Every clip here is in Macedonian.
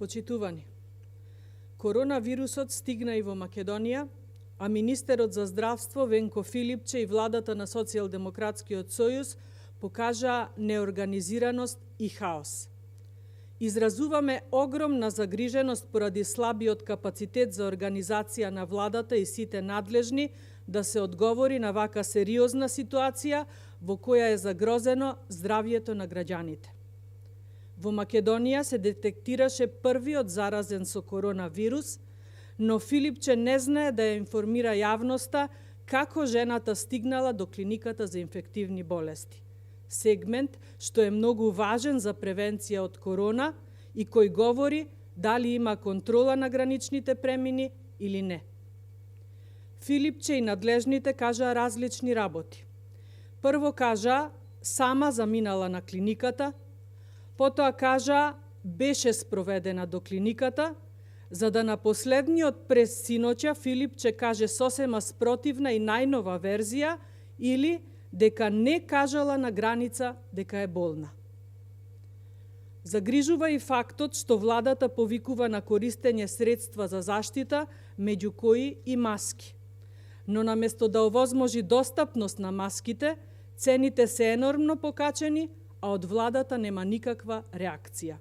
Почитувани, коронавирусот стигна и во Македонија, а министерот за здравство Венко Филипче и владата на Социјалдемократскиот сојуз покажаа неорганизираност и хаос. Изразуваме огромна загриженост поради слабиот капацитет за организација на владата и сите надлежни да се одговори на вака сериозна ситуација во која е загрозено здравјето на граѓаните. Во Македонија се детектираше првиот заразен со коронавирус, но Филипче не знае да ја информира јавноста како жената стигнала до клиниката за инфективни болести. Сегмент што е многу важен за превенција од корона и кој говори дали има контрола на граничните премини или не. Филипче и надлежните кажаа различни работи. Прво кажаа сама заминала на клиниката, потоа кажаа беше спроведена до клиниката, за да на последниот прес синоќа Филипче каже сосема спротивна и најнова верзија или дека не кажала на граница дека е болна. Загрижува и фактот што владата повикува на користење средства за заштита, меѓу кои и маски. Но наместо да овозможи достапност на маските, цените се енормно покачени, а од владата нема никаква реакција.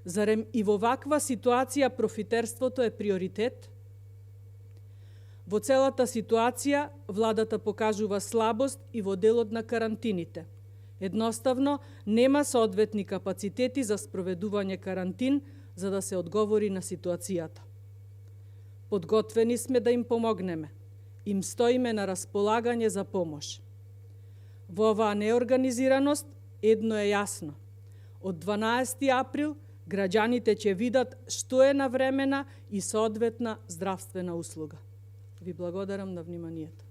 Зарем и во ваква ситуација профитерството е приоритет? Во целата ситуација, владата покажува слабост и во делот на карантините. Едноставно, нема соодветни капацитети за спроведување карантин за да се одговори на ситуацијата. Подготвени сме да им помогнеме. Им стоиме на располагање за помош. Во оваа неорганизираност едно е јасно. Од 12 април граѓаните ќе видат што е навремена и соодветна здравствена услуга. Ви благодарам на вниманието.